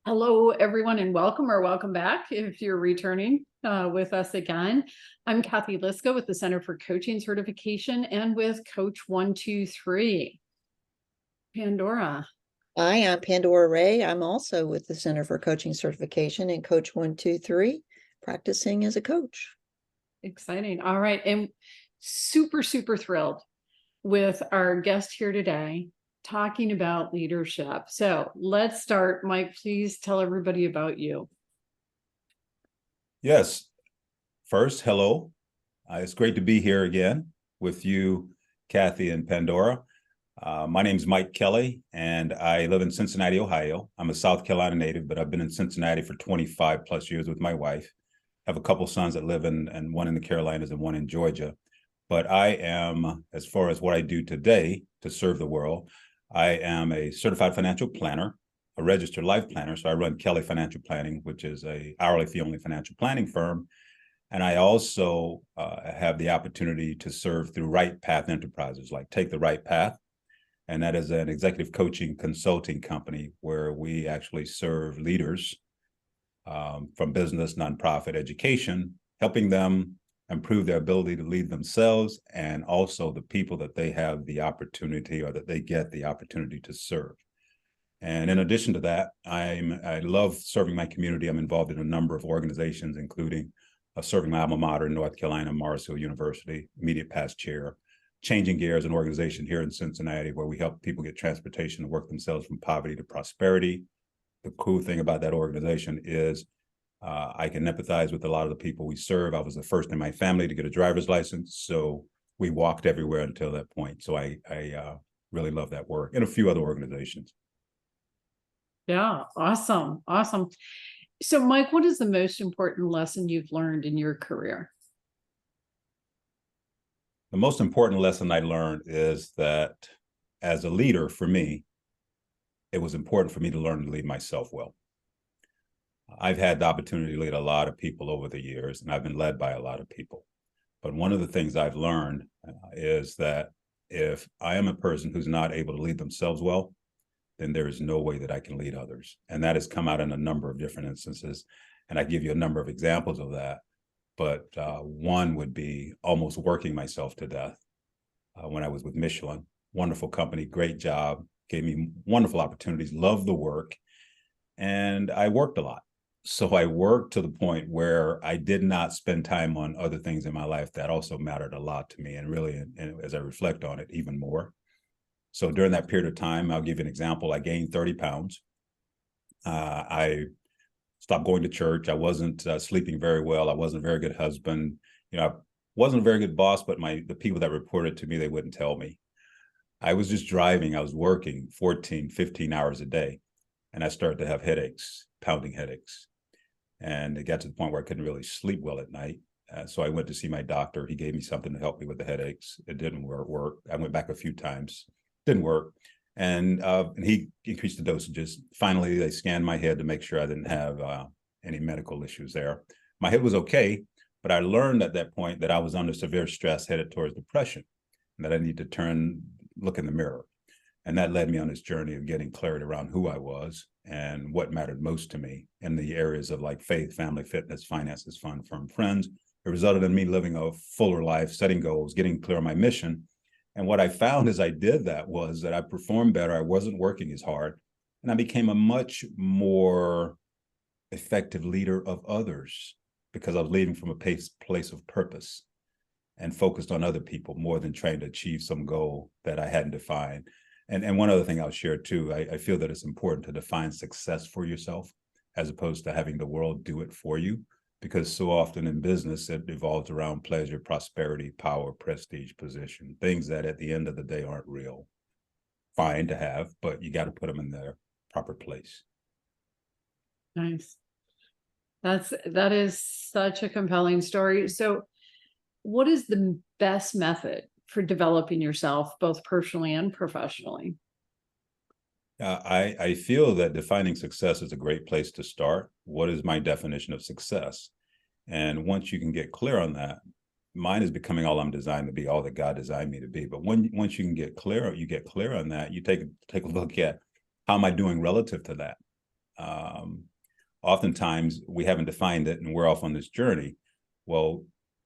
Hello, everyone, and welcome or welcome back if you're returning with us again. I'm Cathy Liska with the Center for Coaching Certification and with Coach 123. Pandora. Hi, I'm Pandora Ray. I'm also with the Center for Coaching Certification and Coach 123, practicing as a coach. Exciting. All right. And super thrilled with our guest here today talking about leadership. So let's start. Mike, please tell everybody about you. Yes. First, hello. It's great to be here again with you, Cathy and Pandora. My name is Mike Kelly, and I live in Cincinnati, Ohio. I'm a South Carolina native, but I've been in Cincinnati for 25 plus years with my wife. I have a couple sons that live and one in the Carolinas and one in Georgia. But I am, as far as what I do today to serve the world, I am a certified financial planner, a registered life planner. So I run Kelly Financial Planning, which is a hourly fee only financial planning firm. And I also have the opportunity to serve through Right Path Enterprises, like Take the Right Path. And that is an executive coaching consulting company where we actually serve leaders from business, nonprofit, education, helping them improve their ability to lead themselves and also the people that they have the opportunity or that they get the opportunity to serve. And in addition to that, I love serving my community. I'm involved in a number of organizations, including serving my alma mater in North Carolina, Mars Hill University, immediate past chair. Changing Gears, an organization here in Cincinnati where we help people get transportation to work themselves from poverty to prosperity. The cool thing about that organization is I can empathize with a lot of the people we serve. I was the first in my family to get a driver's license, so we walked everywhere until that point. So I really love that work and a few other organizations. Yeah, awesome. So, Mike, what is the most important lesson you've learned in your career? The most important lesson I learned is that as a leader, for me, it was important for me to learn to lead myself well. I've had the opportunity to lead a lot of people over the years, and I've been led by a lot of people. But one of the things I've learned is that if I am a person who's not able to lead themselves well, then there is no way that I can lead others. And that has come out in a number of different instances. And I give you a number of examples of that. But one would be almost working myself to death when I was with Michelin. Wonderful company, great job, gave me wonderful opportunities, loved the work. And I worked a lot. So I worked to the point where I did not spend time on other things in my life that also mattered a lot to me. And really, and as I reflect on it, even more. So during that period of time, I'll give you an example. I gained 30 pounds. I stopped going to church. I wasn't sleeping very well. I wasn't a very good husband. I wasn't a very good boss, but the people that reported to me, they wouldn't tell me. I was just driving. I was working 14, 15 hours a day. And I started to have headaches, pounding headaches. And it got to the point where I couldn't really sleep well at night. So I went to see my doctor. He gave me something to help me with the headaches. It didn't work. I went back a few times. Didn't work. And he increased the dosages. Finally, they scanned my head to make sure I didn't have any medical issues there. My head was okay, but I learned at that point that I was under severe stress headed towards depression, and that I need to look in the mirror. And that led me on this journey of getting clarity around who I was and what mattered most to me in the areas of like faith, family, fitness, finances, fun, firm, friends. It resulted in me living a fuller life, setting goals, getting clear on my mission. And what I found as I did that was that I performed better. I wasn't working as hard. And I became a much more effective leader of others because I was leading from a place of purpose and focused on other people more than trying to achieve some goal that I hadn't defined. And one other thing I'll share too, I feel that it's important to define success for yourself as opposed to having the world do it for you. Because so often in business, it evolves around pleasure, prosperity, power, prestige, position, things that at the end of the day aren't real. Fine to have, but you got to put them in their proper place. Nice. That is such a compelling story. So what is the best method for developing yourself, both personally and professionally? I feel that defining success is a great place to start. What is my definition of success? And once you can get clear on that, mine is becoming all I'm designed to be, all that God designed me to be. But once you can get clear on that, you take a look at how am I doing relative to that? Oftentimes we haven't defined it and we're off on this journey. Well,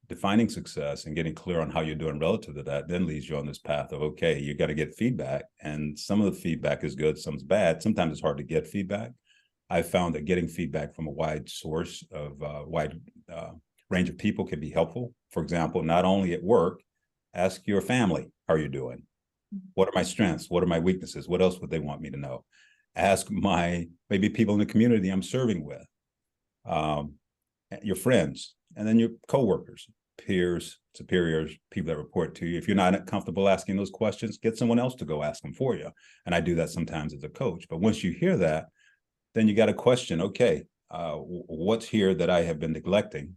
defining success and getting clear on how you're doing relative to that then leads you on this path of, okay, you got to get feedback. And some of the feedback is good, some's bad. Sometimes it's hard to get feedback. I've found that getting feedback from a wide source of wide range of people can be helpful. For example, not only at work, ask your family, how are you doing? What are my strengths? What are my weaknesses? What else would they want me to know? Ask maybe people in the community I'm serving with, your friends, and then your coworkers, peers, superiors, people that report to you. If you're not comfortable asking those questions, get someone else to go ask them for you. And I do that sometimes as a coach. But once you hear that, then you got to question, okay, what's here that I have been neglecting?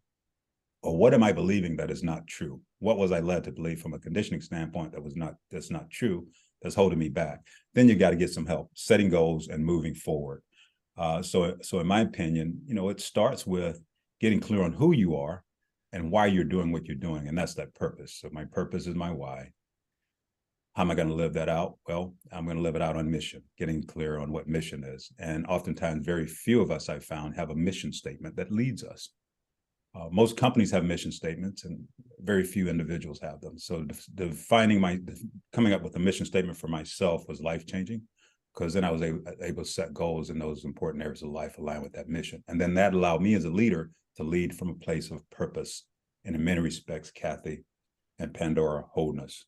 Or what am I believing that is not true? What was I led to believe from a conditioning standpoint that's not true, that's holding me back? Then you got to get some help setting goals and moving forward. So in my opinion, it starts with getting clear on who you are and why you're doing what you're doing. And that's that purpose. So my purpose is my why. How am I going to live that out? Well, I'm going to live it out on mission, getting clear on what mission is. And oftentimes, very few of us, I've found, have a mission statement that leads us. Most companies have mission statements and very few individuals have them. So coming up with a mission statement for myself was life-changing, because then I was able to set goals in those important areas of life aligned with that mission. And then that allowed me as a leader to lead from a place of purpose. And in many respects, Cathy and Pandora hold us.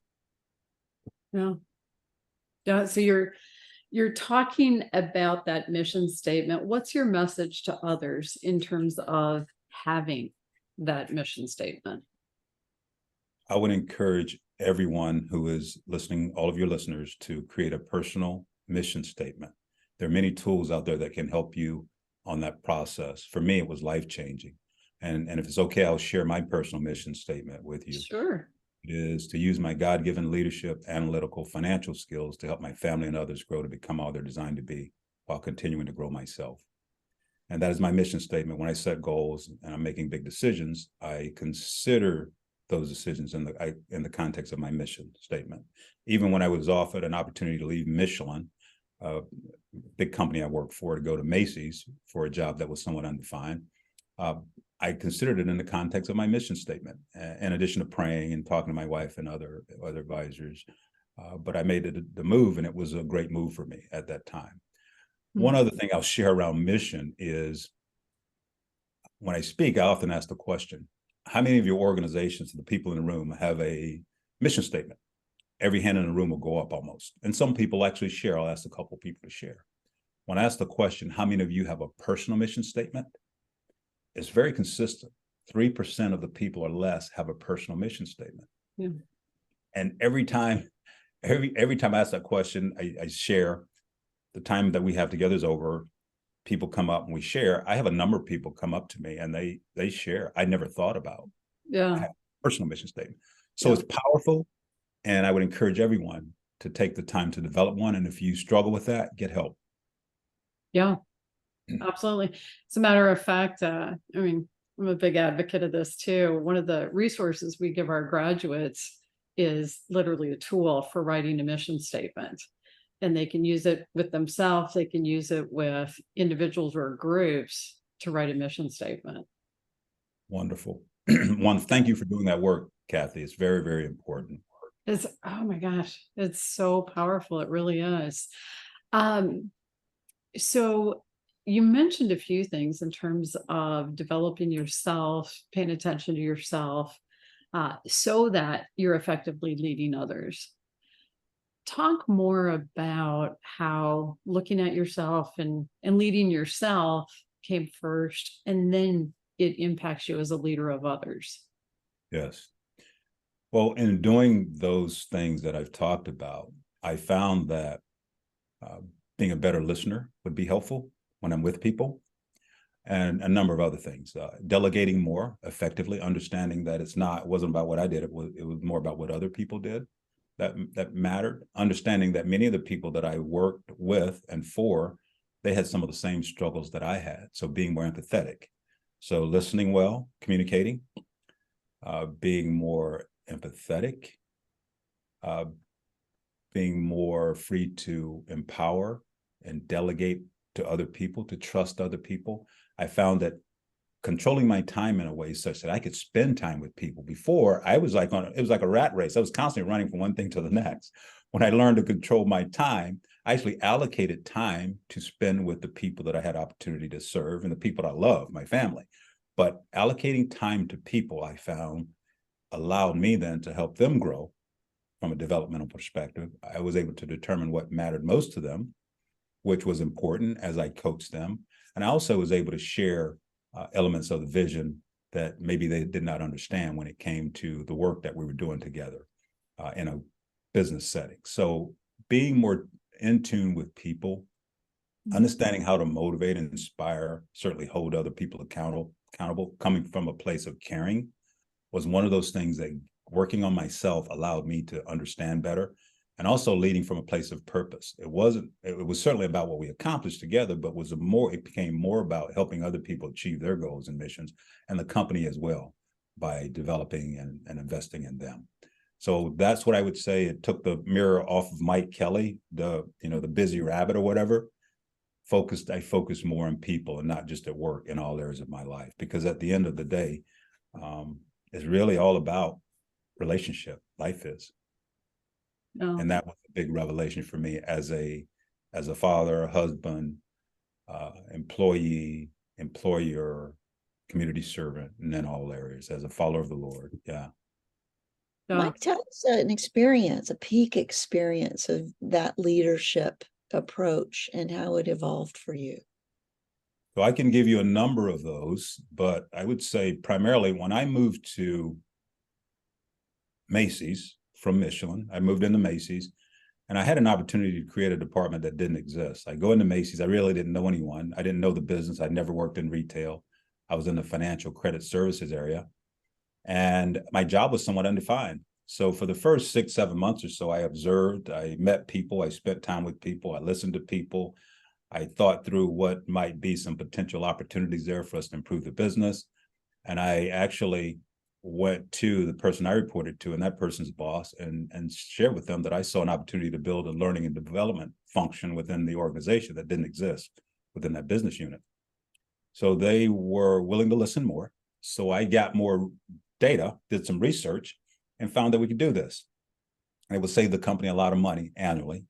Yeah. Yeah. So you're talking about that mission statement. What's your message to others in terms of having that mission statement? I would encourage everyone who is listening, all of your listeners, to create a personal mission statement. There are many tools out there that can help you on that process. For me, it was life-changing. And if it's okay, I'll share my personal mission statement with you. Sure. It is to use my God-given leadership, analytical, financial skills to help my family and others grow to become all they're designed to be while continuing to grow myself. And that is my mission statement. When I set goals and I'm making big decisions, I consider those decisions in the context of my mission statement. Even when I was offered an opportunity to leave Michelin, a big company I worked for, to go to Macy's for a job that was somewhat undefined, I considered it in the context of my mission statement, in addition to praying and talking to my wife and other advisors. But I made the move, and it was a great move for me at that time. One other thing I'll share around mission is, when I speak, I often ask the question, how many of your organizations, the people in the room, have a mission statement? Every hand in the room will go up almost. And some people actually share. I'll ask a couple of people to share. When I ask the question, how many of you have a personal mission statement? It's very consistent. 3% of the people or less have a personal mission statement. Yeah. And every time I ask that question, I share. The time that we have together is over. People come up and we share. I have a number of people come up to me and they share. I never thought about personal mission statement. So it's powerful. And I would encourage everyone to take the time to develop one. And if you struggle with that, get help. Yeah, absolutely. As a matter of fact, I'm a big advocate of this too. One of the resources we give our graduates is literally a tool for writing a mission statement. And they can use it with themselves. They can use it with individuals or groups to write a mission statement. Wonderful. Thank you for doing that work, Cathy. It's very, very important. Oh my gosh, it's so powerful. It really is. So you mentioned a few things in terms of developing yourself, paying attention to yourself, so that you're effectively leading others. Talk more about how looking at yourself and leading yourself came first, and then it impacts you as a leader of others. Yes. Well, in doing those things that I've talked about, I found that being a better listener would be helpful when I'm with people, and a number of other things. Delegating more effectively, understanding that it wasn't about what I did. It was more about what other people did. That mattered. Understanding that many of the people that I worked with and for, they had some of the same struggles that I had. So being more empathetic. So listening well, communicating, being more empathetic, being more free to empower and delegate to other people, to trust other people. I found that controlling my time in a way such that I could spend time with people. Before, I was like it was like a rat race. I was constantly running from one thing to the next. When I learned to control my time, I actually allocated time to spend with the people that I had opportunity to serve and the people I love, my family. But allocating time to people, I found, allowed me then to help them grow from a developmental perspective. I was able to determine what mattered most to them, which was important as I coached them. And I also was able to share elements of the vision that maybe they did not understand when it came to the work that we were doing together in a business setting. So being more in tune with people, understanding how to motivate and inspire, certainly hold other people accountable, coming from a place of caring, was one of those things that working on myself allowed me to understand better, and also leading from a place of purpose. It was certainly about what we accomplished together, but it became more about helping other people achieve their goals and missions, and the company as well, by developing and investing in them. So that's what I would say. It took the mirror off of Mike Kelly, the busy rabbit or whatever. I focused more on people and not just at work, in all areas of my life, because at the end of the day, it's really all about relationship. Life is. Oh. And that was a big revelation for me as a father, husband, employee, employer, community servant, and in all areas, as a follower of the Lord. Yeah. Mike, tell us an experience, a peak experience of that leadership approach and how it evolved for you. So I can give you a number of those, but I would say primarily when I moved to Macy's from Michelin, I moved into Macy's, and I had an opportunity to create a department that didn't exist. I go into Macy's, I really didn't know anyone. I didn't know the business. I'd never worked in retail. I was in the financial credit services area, and my job was somewhat undefined. So for the first 6-7 months or so, I observed, I met people, I spent time with people, I listened to people. I thought through what might be some potential opportunities there for us to improve the business. And I actually went to the person I reported to and that person's boss and shared with them that I saw an opportunity to build a learning and development function within the organization that didn't exist within that business unit. So they were willing to listen more. So I got more data, did some research, and found that we could do this. And it would save the company a lot of money annually.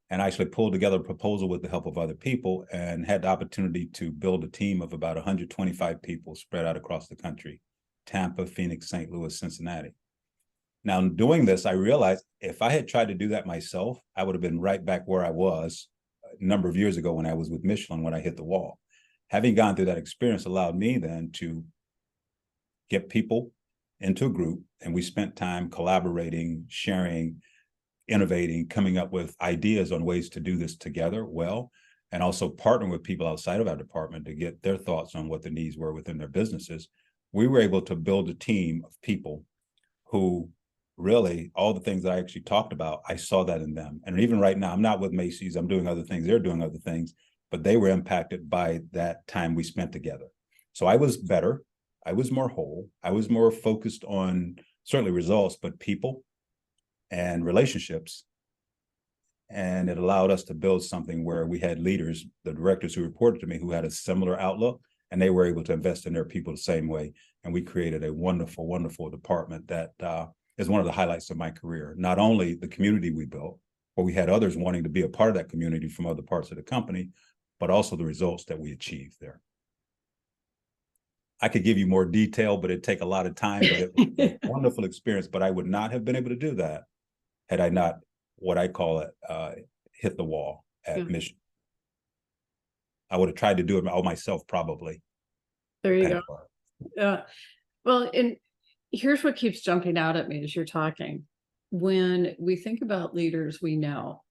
And I actually pulled together a proposal with the help of other people and had the opportunity to build a team of about 125 people spread out across the country: Tampa, Phoenix, St. Louis, Cincinnati. Now, in doing this, I realized if I had tried to do that myself, I would have been right back where I was a number of years ago when I was with Michelin, when I hit the wall. Having gone through that experience allowed me then to get people into a group, and we spent time collaborating, sharing, innovating, coming up with ideas on ways to do this together well, and also partnering with people outside of our department to get their thoughts on what the needs were within their businesses. We were able to build a team of people who really, all the things that I actually talked about, I saw that in them. And even right now, I'm not with Macy's, I'm doing other things, they're doing other things, but they were impacted by that time we spent together. So I was better, I was more whole, I was more focused on certainly results, but people and relationships. And it allowed us to build something where we had leaders, the directors who reported to me, who had a similar outlook, and they were able to invest in their people the same way. And we created a wonderful, wonderful department that is one of the highlights of my career. Not only the community we built, where we had others wanting to be a part of that community from other parts of the company, but also the results that we achieved there. I could give you more detail, but it'd take a lot of time, but it was a wonderful experience. But I would not have been able to do that had I not, what I call it, hit the wall at Mission. I would have tried to do it all myself, probably. There you go. Well, and here's what keeps jumping out at me as you're talking. When we think about leaders we know,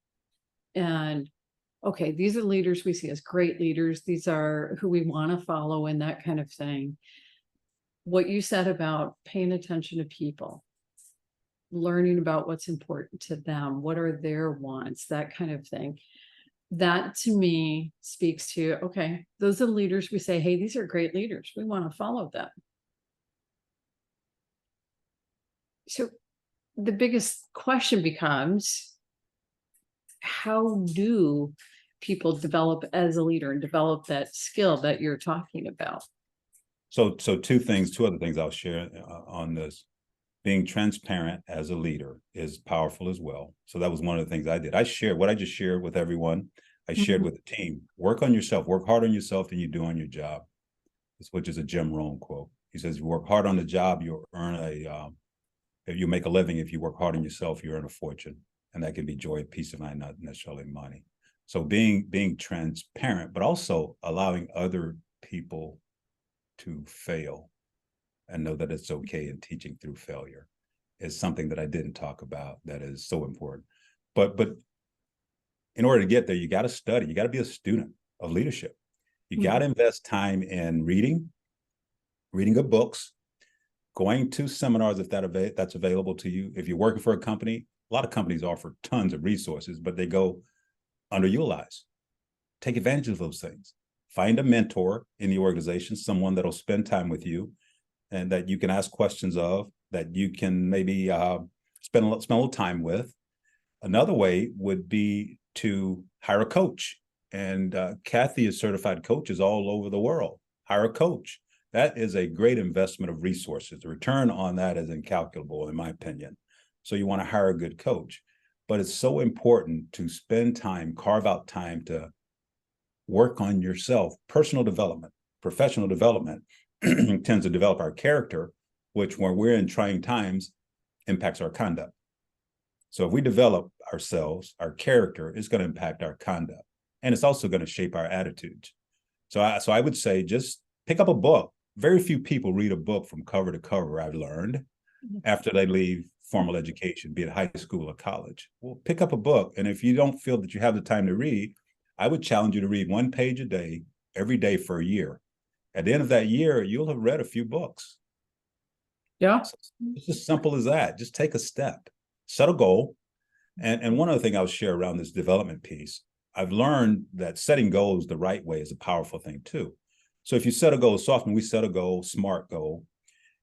and okay, these are leaders we see as great leaders, these are who we want to follow and that kind of thing. What you said about paying attention to people, learning about what's important to them, what are their wants, that kind of thing. That to me speaks to, okay, those are the leaders we say, hey, these are great leaders, we want to follow them. So the biggest question becomes, how do people develop as a leader and develop that skill that you're talking about? So two other things I'll share on this. Being transparent as a leader is powerful as well. So that was one of the things I did. I shared what I just shared with everyone. I shared with the team. Work on yourself. Work hard on yourself than you do on your job. Which is a Jim Rohn quote. He says, "You work hard on the job, you'll earn if you make a living. If you work hard on yourself, you earn a fortune, and that can be joy, peace of mind, not necessarily money." So being transparent, but also allowing other people to fail and know that it's okay, and teaching through failure is something that I didn't talk about that is so important. But in order to get there, you got to study. You got to be a student of leadership. You got to invest time in reading good books, going to seminars if that's available to you. If you're working for a company, a lot of companies offer tons of resources, but they go underutilized. Take advantage of those things. Find a mentor in the organization, someone that'll spend time with you and that you can ask questions of, that you can maybe spend a little time with. Another way would be to hire a coach. And Cathy is certified coaches all over the world. Hire a coach. That is a great investment of resources. The return on that is incalculable, in my opinion. So you want to hire a good coach. But it's so important to spend time, carve out time to work on yourself. Personal development, professional development tends to develop our character, which when we're in trying times impacts our conduct. So if we develop ourselves, our character is going to impact our conduct. And it's also going to shape our attitudes. So I would say just pick up a book. Very few people read a book from cover to cover, I've learned, after they leave formal education, be it high school or college. Well, pick up a book. And if you don't feel that you have the time to read, I would challenge you to read 1 page a day, every day for a year. At the end of that year, you'll have read a few books. Yeah. It's as simple as that. Just take a step, set a goal. And one other thing I'll share around this development piece, I've learned that setting goals the right way is a powerful thing too. So if you set a goal, so often we set a goal, SMART goal,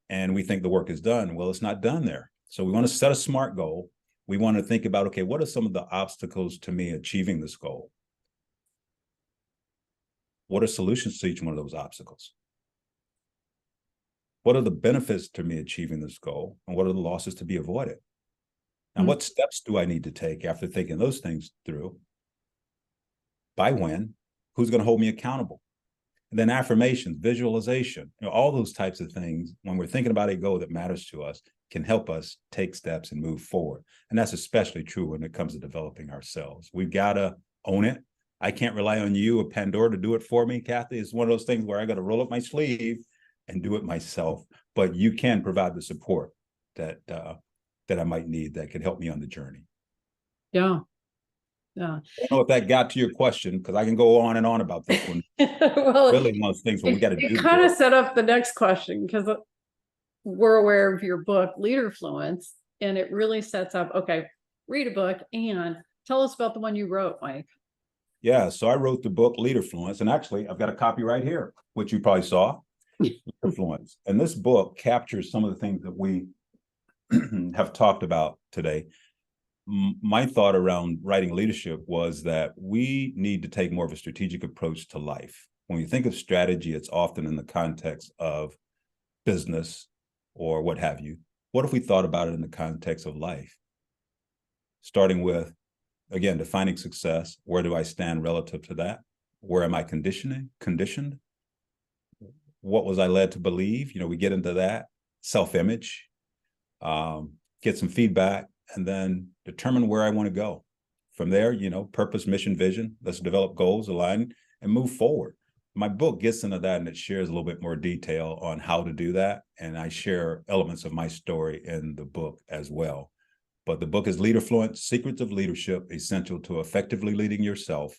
and we think the work is done. Well, it's not done there. So we want to set a SMART goal. We want to think about, okay, what are some of the obstacles to me achieving this goal? What are solutions to each one of those obstacles? What are the benefits to me achieving this goal? And what are the losses to be avoided? And what steps do I need to take after thinking those things through? By when? Who's going to hold me accountable? And then affirmations, visualization, all those types of things, when we're thinking about a goal that matters to us, can help us take steps and move forward. And that's especially true when it comes to developing ourselves. We've got to own it. I can't rely on you or Pandora to do it for me, Cathy. It's one of those things where I got to roll up my sleeve and do it myself. But you can provide the support that I might need that could help me on the journey. Yeah. Yeah. I don't know if that got to your question, because I can go on and on about this one. Well, really one of those things where we got to do. It kind of set up the next question, because we're aware of your book, Leaderfluence, and it really sets up, okay, read a book and tell us about the one you wrote, Mike. Yeah, so I wrote the book Leaderfluence, and actually I've got a copy right here, which you probably saw. Leaderfluence. And this book captures some of the things that we have talked about today. My thought around writing leadership was that we need to take more of a strategic approach to life. When you think of strategy, it's often in the context of business or what have you. What if we thought about it in the context of life? Starting with, again, defining success. Where do I stand relative to that? Where am I conditioned? What was I led to believe? We get into that. Self-image, get some feedback, and then determine where I want to go. From there, purpose, mission, vision. Let's develop goals, align, and move forward. My book gets into that, and it shares a little bit more detail on how to do that. And I share elements of my story in the book as well. But the book is Leaderfluence, Secrets of Leadership, Essential to Effectively Leading Yourself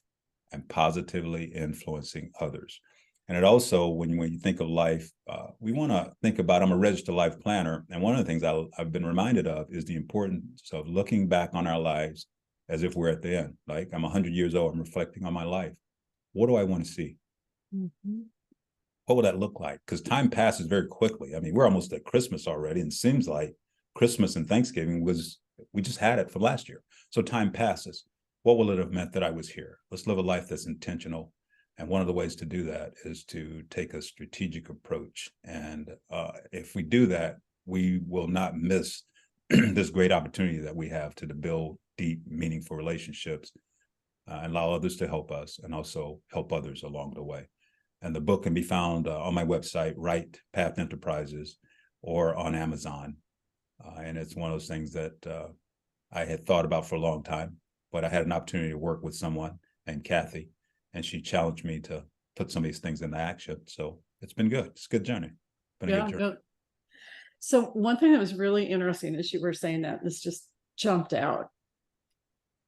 and Positively Influencing Others. And it also, when you think of life, we want to think about, I'm a registered life planner. And one of the things I've been reminded of is the importance of looking back on our lives as if we're at the end. Like, I'm 100 years old, I'm reflecting on my life. What do I want to see? Mm-hmm. What would that look like? Because time passes very quickly. I mean, we're almost at Christmas already, and it seems like Christmas and Thanksgiving we just had it from last year. So time passes. what will it have meant that I was here? Let's live a life that's intentional. And one of the ways to do that is to take a strategic approach. And if we do that, we will not miss this great opportunity that we have to build deep, meaningful relationships and allow others to help us and also help others along the way. And the book can be found on my website, Right Path Enterprises, or on Amazon. And it's one of those things that I had thought about for a long time, but I had an opportunity to work with someone named Cathy, and she challenged me to put some of these things into action. So it's been good. It's a good journey. Been a good journey. So one thing that was really interesting as you were saying that, this just jumped out.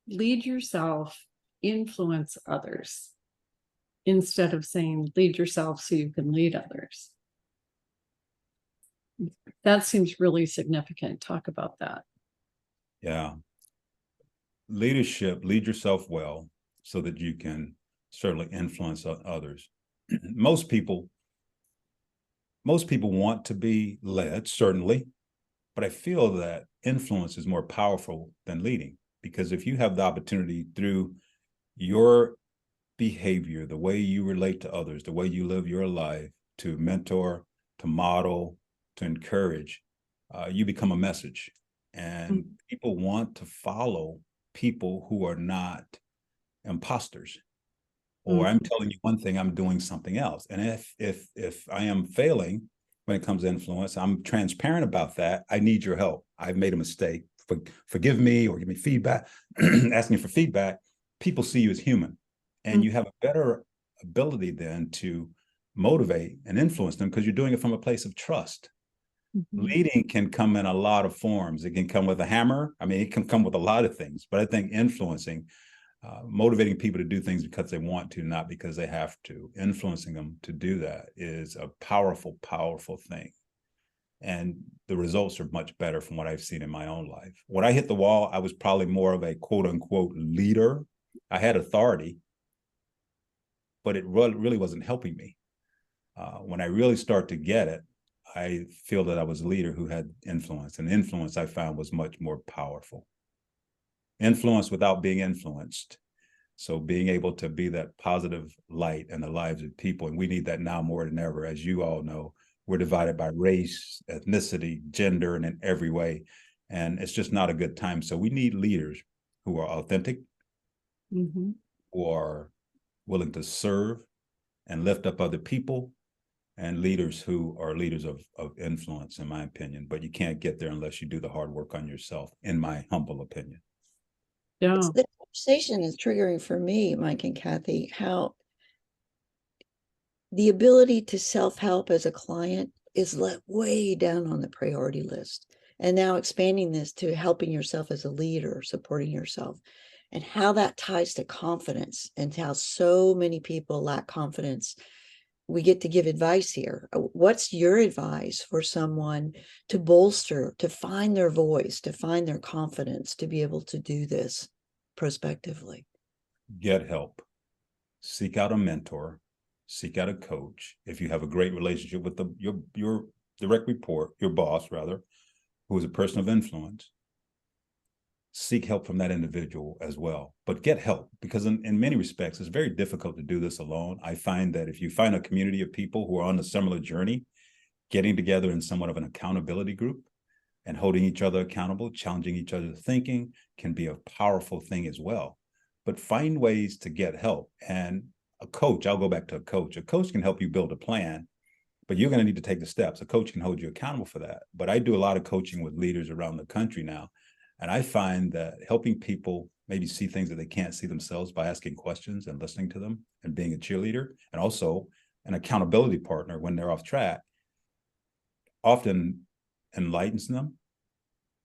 Lead yourself, influence others, instead of saying lead yourself so you can lead others. That seems really significant. Talk about that. Yeah. Leadership, lead yourself well so that you can certainly influence others. Most people want to be led, certainly, but I feel that influence is more powerful than leading, because if you have the opportunity through your behavior, the way you relate to others, the way you live your life, to mentor, to model, to encourage, you become a message. And people want to follow people who are not imposters. Or I'm telling you one thing, I'm doing something else. And if I am failing when it comes to influence, I'm transparent about that. I need your help. I've made a mistake. Forgive me or give me feedback. Asking for feedback. People see you as human, and you have a better ability then to motivate and influence them because you're doing it from a place of trust. Leading can come in a lot of forms. It can come with a hammer. I mean, it can come with a lot of things, but I think influencing, motivating people to do things because they want to, not because they have to, influencing them to do that is a powerful, powerful thing. And the results are much better from what I've seen in my own life. When I hit the wall, I was probably more of a quote unquote leader. I had authority, but it really wasn't helping me. When I really start to get it, I feel that I was a leader who had influence, and influence I found was much more powerful. Influence without being influenced. So being able to be that positive light in the lives of people, and we need that now more than ever. As you all know, we're divided by race, ethnicity, gender, and in every way. And it's just not a good time. So we need leaders who are authentic, who are willing to serve and lift up other people, and leaders who are leaders of influence, in my opinion. But you can't get there unless you do the hard work on yourself, in my humble opinion. Yeah. The conversation is triggering for me, Mike and Cathy, how the ability to self-help as a client is let way down on the priority list. And now expanding this to helping yourself as a leader, supporting yourself, and how that ties to confidence, and how so many people lack confidence. We get to give advice here. What's your advice for someone to bolster, to find their voice, to find their confidence, to be able to do this prospectively? Get help. Seek out a mentor. Seek out a coach. If you have a great relationship with your direct report, your boss rather, who is a person of influence, seek help from that individual as well. But get help, because in many respects, it's very difficult to do this alone. I find that if you find a community of people who are on a similar journey, getting together in somewhat of an accountability group and holding each other accountable, challenging each other's thinking can be a powerful thing as well. But find ways to get help. And a coach, I'll go back to a coach. A coach can help you build a plan, but you're going to need to take the steps. A coach can hold you accountable for that. But I do a lot of coaching with leaders around the country now. And I find that helping people maybe see things that they can't see themselves by asking questions and listening to them and being a cheerleader, and also an accountability partner when they're off track, often enlightens them.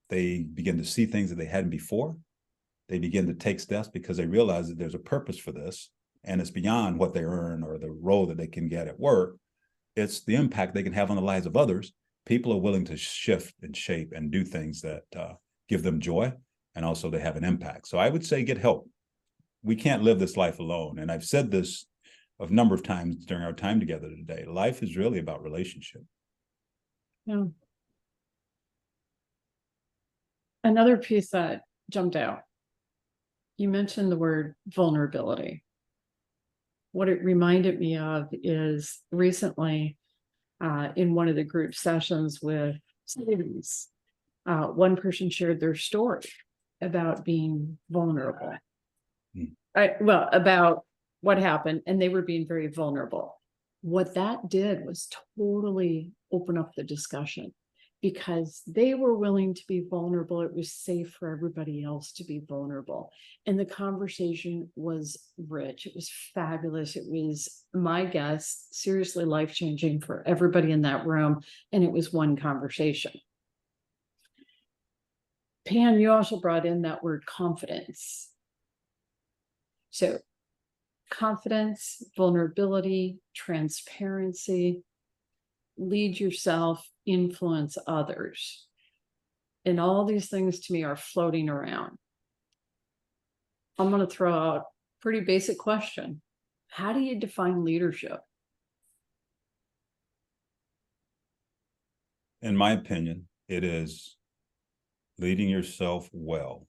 They begin to see things that they hadn't before. They begin to take steps because they realize that there's a purpose for this, and it's beyond what they earn or the role that they can get at work. It's the impact they can have on the lives of others. People are willing to shift and shape and do things that give them joy, and also they have an impact. So I would say get help. We can't live this life alone. And I've said this a number of times during our time together today. Life is really about relationship. Yeah. Another piece that jumped out You mentioned the word vulnerability. What it reminded me of is recently in one of the group sessions with students, one person shared their story about being vulnerable. About what happened, and they were being very vulnerable. What that did was totally open up the discussion because they were willing to be vulnerable. It was safe for everybody else to be vulnerable. And the conversation was rich. It was fabulous. It was, my guess, seriously life-changing for everybody in that room. And it was one conversation. Pan, you also brought in that word confidence. So confidence, vulnerability, transparency, lead yourself, influence others. And all these things to me are floating around. I'm going to throw out a pretty basic question. How do you define leadership? In my opinion, it is leading yourself well,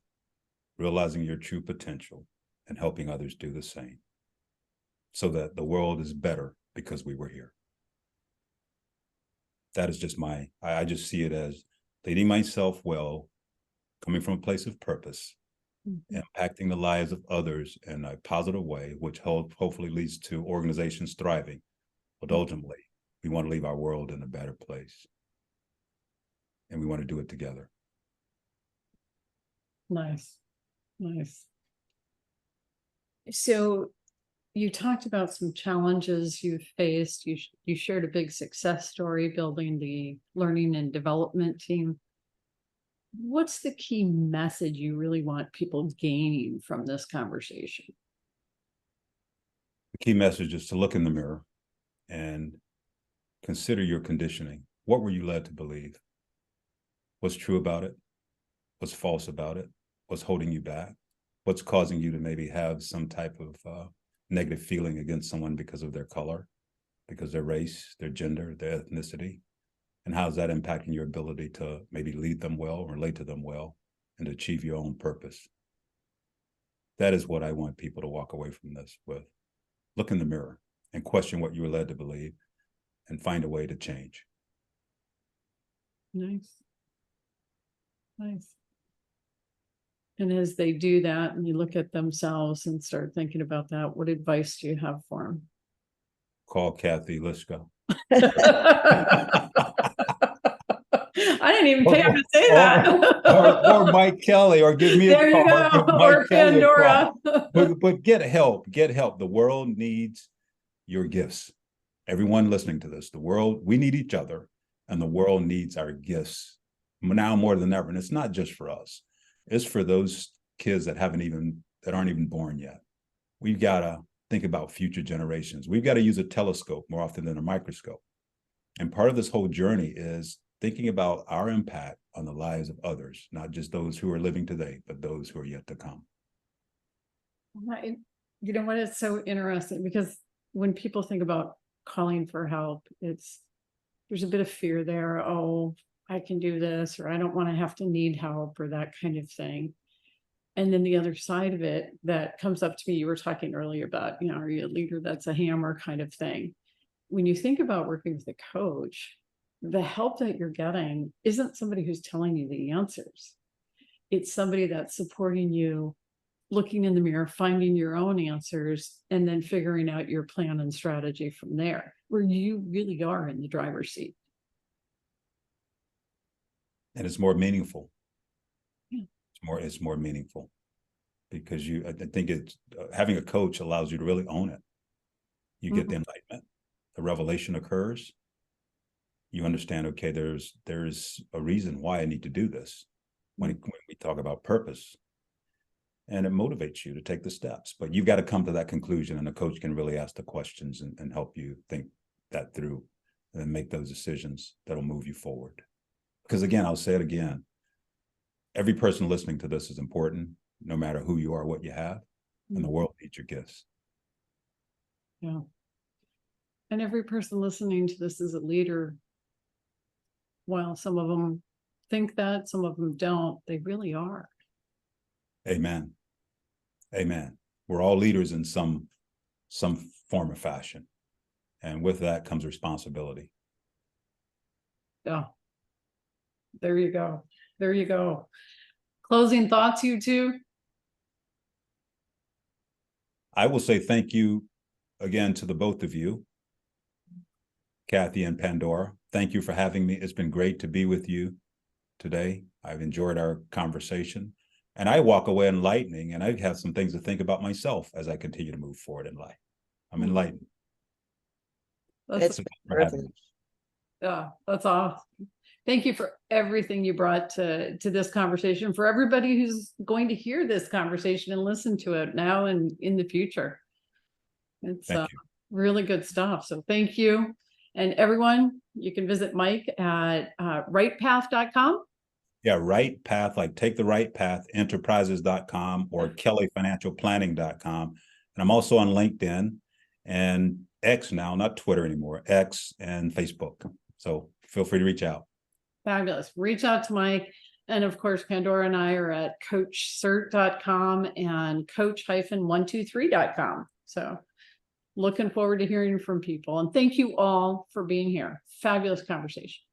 realizing your true potential, and helping others do the same, so that the world is better because we were here. That is just I just see it as leading myself well, coming from a place of purpose, impacting the lives of others in a positive way, which hopefully leads to organizations thriving. But ultimately, we want to leave our world in a better place. And we want to do it together. Nice. Nice. So you talked about some challenges you've faced. You shared a big success story building the learning and development team. What's the key message you really want people gaining from this conversation? The key message is to look in the mirror and consider your conditioning. What were you led to believe? What's true about it? What's false about it? What's holding you back? What's causing you to maybe have some type of negative feeling against someone because of their color, because their race, their gender, their ethnicity? And how's that impacting your ability to maybe lead them well, relate to them well, and achieve your own purpose? That is what I want people to walk away from this with. Look in the mirror and question what you were led to believe and find a way to change. Nice. Nice. And as they do that and you look at themselves and start thinking about that, what advice do you have for them? Call Cathy, Liska. I didn't even pay him to say that. or Mike Kelly, or give me there a call. You go. Or Pandora. But get help. Get help. The world needs your gifts. Everyone listening to this, the world, we need each other, and the world needs our gifts now more than ever. And it's not just for us. It's for those kids that aren't even born yet. We've got to think about future generations. We've got to use a telescope more often than a microscope. And part of this whole journey is thinking about our impact on the lives of others, not just those who are living today, but those who are yet to come. You know what? It's so interesting because when people think about calling for help, there's a bit of fear there. Oh, I can do this, or I don't want to have to need help, or that kind of thing. And then the other side of it that comes up to me, you were talking earlier about, are you a leader that's a hammer kind of thing? When you think about working with a coach, the help that you're getting isn't somebody who's telling you the answers. It's somebody that's supporting you, looking in the mirror, finding your own answers, and then figuring out your plan and strategy from there, where you really are in the driver's seat. And it's more meaningful. Yeah. It's more meaningful because I think having a coach allows you to really own it. You get the enlightenment, the revelation occurs. You understand, okay, there's a reason why I need to do this when we talk about purpose. And it motivates you to take the steps. But you've got to come to that conclusion, and the coach can really ask the questions and help you think that through and then make those decisions that'll move you forward. Because again, I'll say it again, every person listening to this is important, no matter who you are, what you have, and the world needs your gifts. Yeah. And every person listening to this is a leader. While some of them think that, some of them don't, they really are. Amen. Amen. We're all leaders in some form or fashion. And with that comes responsibility. Yeah. There you go. There you go. Closing thoughts, you two? I will say thank you again to the both of you, Cathy and Pandora. Thank you for having me. It's been great to be with you today. I've enjoyed our conversation, and I walk away enlightening, and I have some things to think about myself as I continue to move forward in life. I'm enlightened. That's a privilege. Yeah, that's awesome. Thank you for everything you brought to this conversation, for everybody who's going to hear this conversation and listen to it now and in the future. It's really good stuff. So thank you. And everyone, you can visit Mike at rightpath.com. Yeah, Right Path, like Take the Right Path, enterprises.com or kellyfinancialplanning.com. And I'm also on LinkedIn and X now, not Twitter anymore, X and Facebook. So feel free to reach out. Fabulous. Reach out to Mike. And of course, Pandora and I are at coachcert.com and coach-123.com. So looking forward to hearing from people. And thank you all for being here. Fabulous conversation.